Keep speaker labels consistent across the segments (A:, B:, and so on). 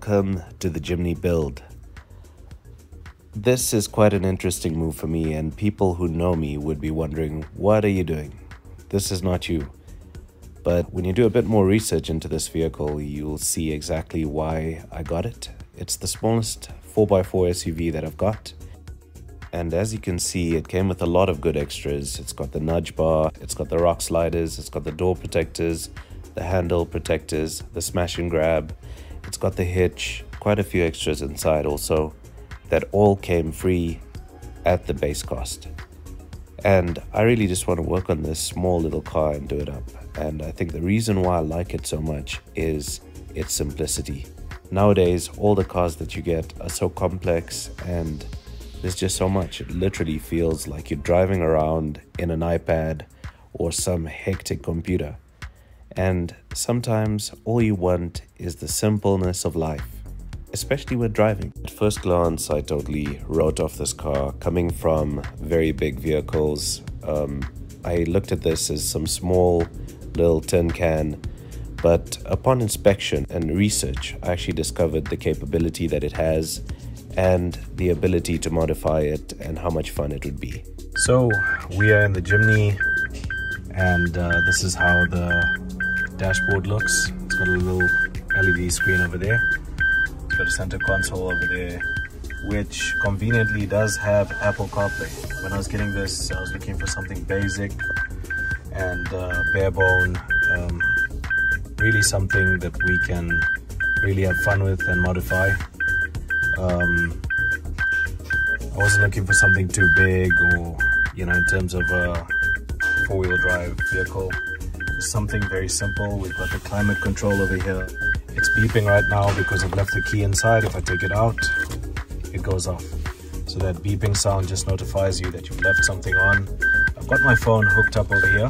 A: Welcome to the Jimny build. This is quite an interesting move for me, and people who know me would be wondering, what are you doing? This is not you. But when you do a bit more research into this vehicle, you'll see exactly why I got it. It's the smallest 4x4 SUV that I've got. And as you can see, it came with a lot of good extras. It's got the nudge bar, it's got the rock sliders, it's got the door protectors, the handle protectors, the smash and grab. It's got the hitch, quite a few extras inside also, that all came free at the base cost. And I really just want to work on this small little car and do it up. And I think the reason why I like it so much is its simplicity. Nowadays, all the cars that you get are so complex and there's just so much. It literally feels like you're driving around in an iPad or some hectic computer. And sometimes all you want is the simpleness of life, especially with driving. At first glance, I totally wrote off this car. Coming from very big vehicles, I looked at this as some small little tin can, but upon inspection and research, I actually discovered the capability that it has and the ability to modify it and how much fun it would be. So we are in the Jimny, and this is how the dashboard looks. It's got a little LED screen over there. It's got a center console over there, which conveniently does have Apple CarPlay. When I was getting this, I was looking for something basic and bare bone, really something that we can really have fun with and modify. I wasn't looking for something too big or, in terms of a four-wheel drive vehicle. Just something very simple. We've got the climate control over here. It's beeping right now because I've left the key inside. If I take it out, it goes off. So that beeping sound just notifies you that you've left something on. I've got my phone hooked up over here.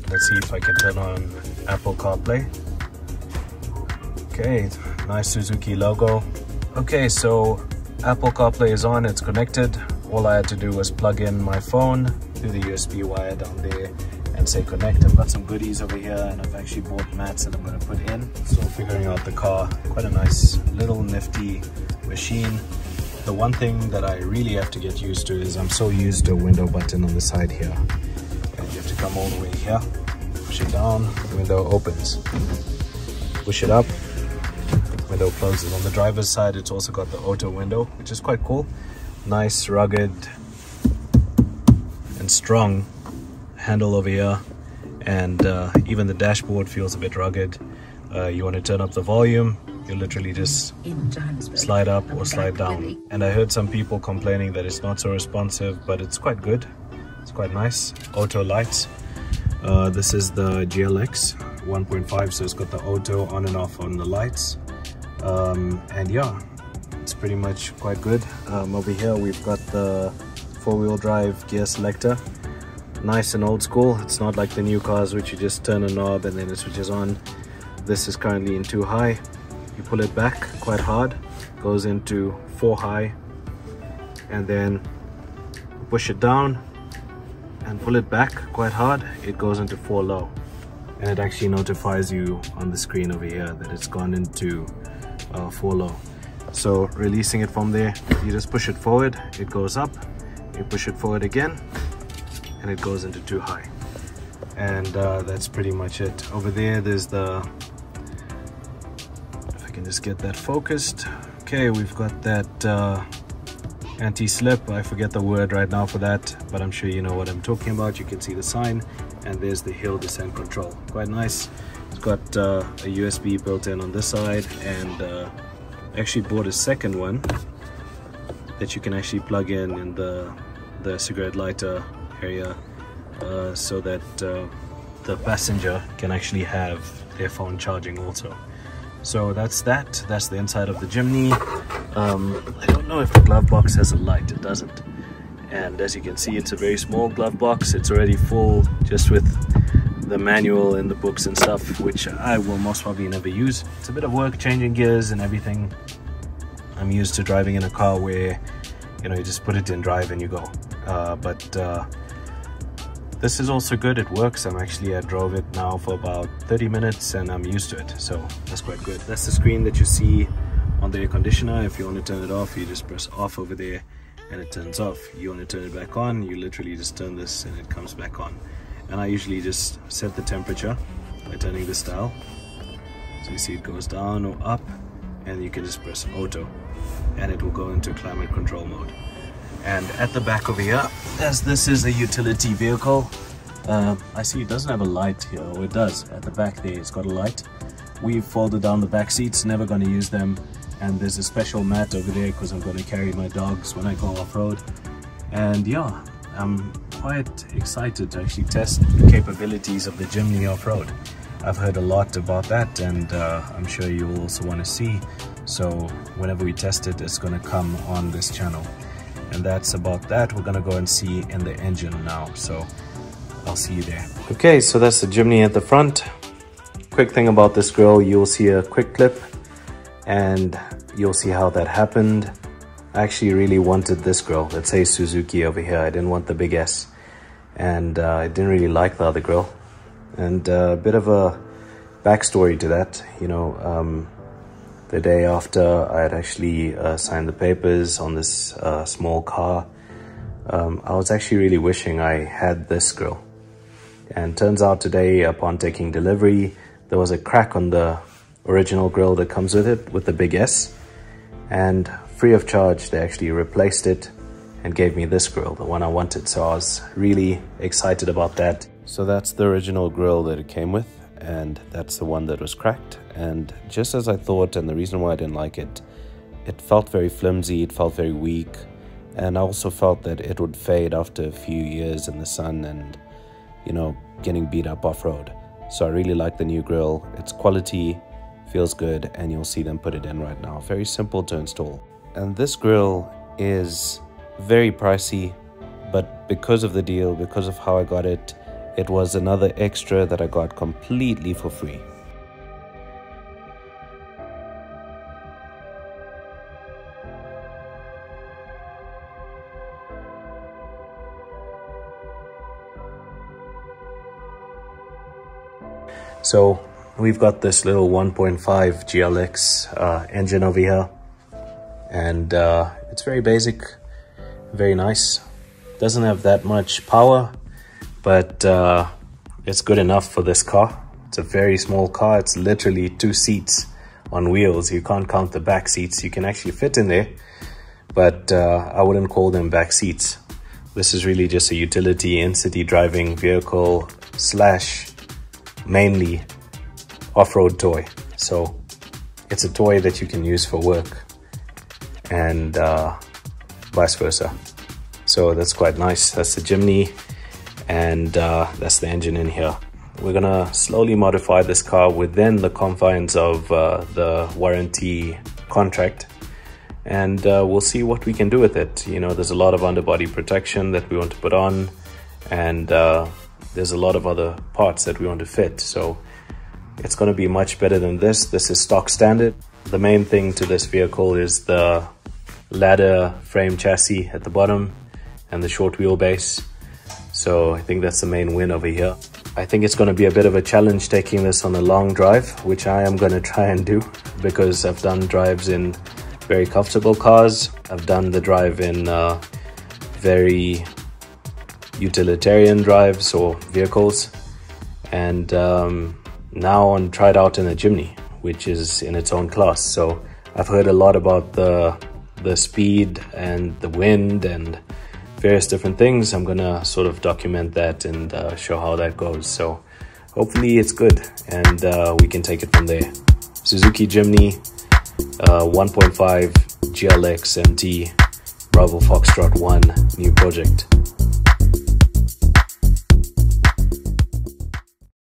A: Let's see if I can turn on Apple CarPlay. Okay, nice Suzuki logo. Okay, so Apple CarPlay is on, it's connected. All I had to do was plug in my phone through the USB wire down there and say connect. I've got some goodies over here, and I've actually bought mats that I'm going to put in. So figuring out the car, quite a nice little nifty machine. The one thing that I really have to get used to is I'm so used to a window button on the side here. And you have to come all the way here, push it down, the window opens. Push it up, window closes. On the driver's side, it's also got the auto window, which is quite cool. Nice, rugged, and strong handle over here, and even the dashboard feels a bit rugged. You want to turn up the volume, you literally just slide up or slide down. And I heard some people complaining that it's not so responsive, but it's quite good. It's quite nice. Auto lights. This is the GLX 1.5, so it's got the auto on and off on the lights. And yeah, it's pretty much quite good. Over here we've got the four-wheel drive gear selector. Nice and old school. It's not like the new cars which you just turn a knob and then it switches on. This is currently in 2 high. You pull it back quite hard, goes into 4 high, and then push it down and pull it back quite hard, it goes into 4 low. And it actually notifies you on the screen over here that it's gone into 4 low. So releasing it from there, you just push it forward, it goes up, you push it forward again, and it goes into 2 high. And that's pretty much it. Over there, there's the, if I can just get that focused. Okay, we've got that anti-slip. I forget the word right now for that, but I'm sure you know what I'm talking about. You can see the sign, and there's the hill descent control. Quite nice. It's got a USB built in on this side, and I actually bought a second one that you can actually plug in the cigarette lighter area, so that the passenger can actually have their phone charging also. So that's the inside of the Jimny. I don't know if the glove box has a light. It doesn't. And as you can see, it's a very small glove box. It's already full just with the manual and the books and stuff, which I will most probably never use. It's a bit of work changing gears and everything. I'm used to driving in a car where you just put it in drive and you go. But this is also good. It works. I drove it now for about 30 minutes and I'm used to it, so that's quite good. That's the screen that you see on the air conditioner. If you want to turn it off, you just press off over there and it turns off. You want to turn it back on, you literally just turn this and it comes back on. And I usually just set the temperature by turning this dial. So you see it goes down or up, and you can just press auto and it will go into climate control mode. And at the back over here, as this is a utility vehicle, I see it doesn't have a light here, or it does. At the back there, it's got a light. We've folded down the back seats, never going to use them. And there's a special mat over there because I'm going to carry my dogs when I go off-road. And yeah, I'm quite excited to actually test the capabilities of the Jimny off-road. I've heard a lot about that, and I'm sure you'll also want to see. So whenever we test it, it's going to come on this channel. And that's about that. We're going to go and see in the engine now. So I'll see you there. Okay, so that's the Jimny at the front. Quick thing about this grill, you'll see a quick clip and you'll see how that happened. I actually really wanted this grill. Let's say Suzuki over here. I didn't want the big S, and I didn't really like the other grill. And a bit of a backstory to that, you know, the day after I had actually signed the papers on this small car, I was actually really wishing I had this grill. And turns out today, upon taking delivery, there was a crack on the original grill that comes with it, with the big S, and free of charge they actually replaced it and gave me this grill, the one I wanted. So I was really excited about that. So that's the original grill that it came with, and that's the one that was cracked. And just as I thought, and the reason why I didn't like it, it felt very flimsy, it felt very weak, and I also felt that it would fade after a few years in the sun and, you know, getting beat up off-road. So I really like the new grill. It's quality, feels good, and you'll see them put it in right now. Very simple to install. And this grill is very pricey, but because of the deal, because of how I got it, it was another extra that I got completely for free. So we've got this little 1.5 GLX engine over here, and it's very basic, very nice. Doesn't have that much power, but it's good enough for this car. It's a very small car. It's literally 2 seats on wheels. You can't count the back seats. You can actually fit in there, but I wouldn't call them back seats. This is really just a utility in-city driving vehicle slash mainly off-road toy. So it's a toy that you can use for work and vice versa. So that's quite nice. That's the Jimny, and that's the engine in here. We're gonna slowly modify this car within the confines of the warranty contract, and we'll see what we can do with it. You know, there's a lot of underbody protection that we want to put on, and there's a lot of other parts that we want to fit. So it's going to be much better than this. This is stock standard. The main thing to this vehicle is the ladder frame chassis at the bottom and the short wheelbase. So I think that's the main win over here. I think it's going to be a bit of a challenge taking this on a long drive, which I am going to try and do, because I've done drives in very comfortable cars. I've done the drive in very utilitarian drives or vehicles, and now I'm tried out in a Jimny, which is in its own class. So I've heard a lot about the speed and the wind and various different things. I'm gonna sort of document that and show how that goes. So hopefully it's good, and we can take it from there. Suzuki Jimny 1.5 GLX MT Bravo Foxtrot 1 new project.